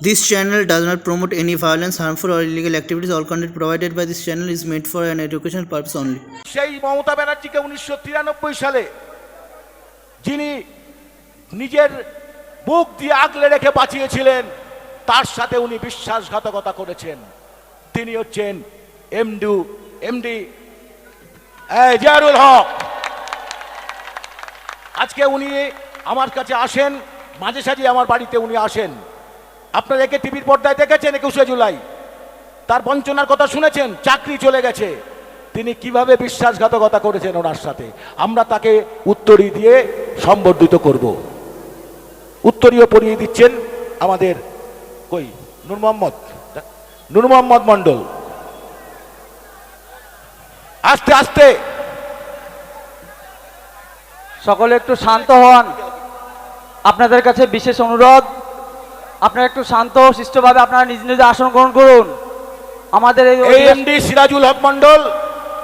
This channel does not promote any violence, harmful, or illegal activities. All content provided by this channel is meant for an educational purpose only. সেই মমতা ব্যানার্জিকে 1993 সালে যিনি নিজের বুক দিয়ে আগলে রেখে বাঁচিয়েছিলেন, তার সাথে উনি বিশ্বাসঘাতকতা করেছেন। তিনি হচ্ছেন এমডি জিয়ারুল হক। আজকে উনি আমার কাছে আসেন, মাঝে সাঝে আমার বাড়িতে উনি আসেন। আপনারা একে টিভির পর্দায় দেখেছেন 21শে জুলাই, তার বঞ্চনার কথা শুনেছেন, চাকরি চলে গেছে। তিনি কিভাবে বিশ্বাসঘাতকতা করেছেন ওনার সাথে, আমরা তাকে উত্তরী দিয়ে সম্বর্ধিত করব। উত্তরীয় পরিয়ে দিচ্ছেন আমাদের নূর মোহাম্মদ মণ্ডল। আস্তে আস্তে সকলে একটু শান্ত হন। আপনাদের কাছে বিশেষ অনুরোধ, আপনারা একটু শান্ত শিষ্টভাবে আপনারা নিজ নিজ আসন গ্রহণ করুন। আমাদের এই এমডি সিরাজুল হক মণ্ডল,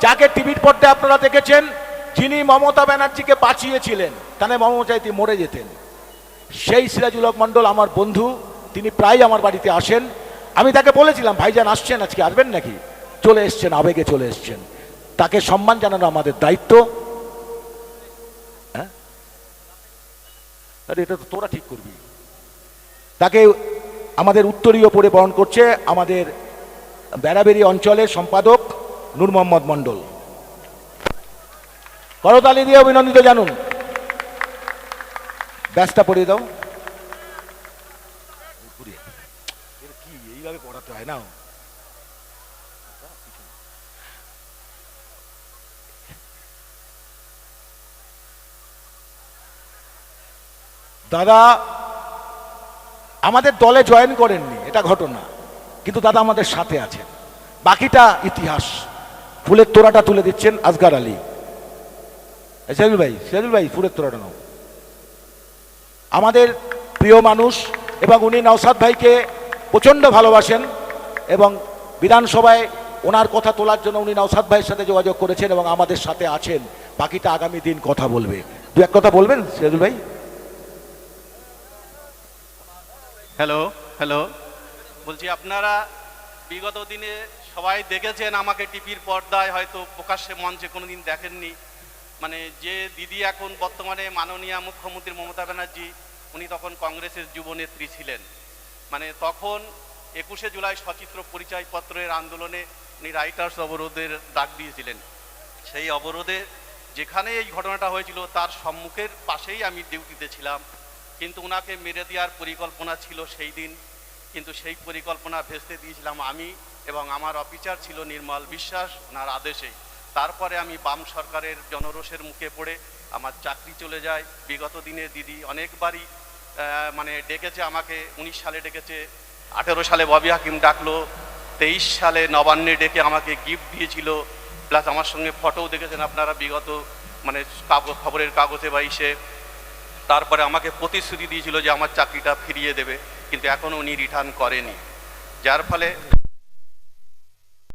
যাকে টিভির পর্দায় আপনারা দেখেছেন, যিনি মমতা ব্যানার্জিকে বাঁচিয়েছিলেন, তাহলে মমতা মরে যেতেন। সেই সিরাজুল হক মণ্ডল আমার বন্ধু, তিনি প্রায় আমার বাড়িতে আসেন। আমি তাকে বলেছিলাম, ভাইজান আসছেন, আজকে আসবেন নাকি? চলে এসছেন, আবেগে চলে এসছেন। তাকে সম্মান জানানো আমাদের দায়িত্ব। হ্যাঁ, এটা তো তোরা ঠিক করবি। তাকে আমাদের উত্তরীয় পরে বরণ করছে আমাদের বেড়াবেড়ি অঞ্চলের সম্পাদক নূর মোহাম্মদ মণ্ডল। করতালি দিয়ে অভিনন্দিত জানুন। ব্যাসটা পড়িয়ে দাও। কি এইভাবে পড়াতে হয় না? দাদা আমাদের দলে জয়েন করেননি, এটা ঘটনা, কিন্তু দাদা আমাদের সাথে আছেন। বাকিটা ইতিহাস। ফুলের তোড়াটা তুলে দিচ্ছেন আসগার আলী। সিরাজুল ভাই ফুলের তোড়াটা নাও। আমাদের প্রিয় মানুষ, এবং উনি নওশাদ ভাইকে প্রচণ্ড ভালোবাসেন, এবং বিধানসভায় ওনার কথা তোলার জন্য উনি নওশাদ ভাইয়ের সাথে যোগাযোগ করেছেন এবং আমাদের সাথে আছেন। বাকিটা আগামী দিন কথা বলবে। দু এক কথা বলবেন সিরাজুল ভাই? হ্যালো, বলছি আপনারা বিগত দিনে সবাই দেখেছেন আমাকে টিভির পর্দায়, হয়তো প্রকাশ্যে মঞ্চে কোনোদিন দেখেননি। মানে যে দিদি এখন বর্তমানে মাননীয় মুখ্যমন্ত্রী মমতা ব্যানার্জি, উনি তখন কংগ্রেসের যুবনেত্রী ছিলেন। মানে তখন 21শে জুলাই সচিত্র পরিচয়পত্রের আন্দোলনে উনি রাইটার্স অবরোধের ডাক দিয়েছিলেন। সেই অবরোধে যেখানে এই ঘটনাটা হয়েছিল তার সম্মুখের পাশেই আমি ডিউটিতে ছিলাম। কিন্তু ওনাকে মেরে দেওয়ার পরিকল্পনা ছিল সেই দিন, কিন্তু সেই পরিকল্পনা ভেস্তে দিয়েছিলাম আমি, এবং আমার অফিসার ছিল নির্মল বিশ্বাস, ওনার আদেশেই। তারপরে আমি বাম সরকারের জনরোষের মুখে পড়ে আমার চাকরি চলে যায়। বিগত দিনে দিদি অনেকবারই মানে ডেকেছে আমাকে। 19 সালে ডেকেছে, 18 সালে ববি হাকিম ডাকলো, 23 সালে নবান্নে ডেকে আমাকে গিফট দিয়েছিল, প্লাস আমার সঙ্গে ফটোও দেখেছেন আপনারা বিগত মানে খবরের কাগজে বা ইসে। তারপরে আমাকে প্রতিশ্রুতি দিয়েছিল যে আমার চাকরিটা ফিরিয়ে দেবে, কিন্তু এখনও উনি রিটার্ন করেনি, যার ফলে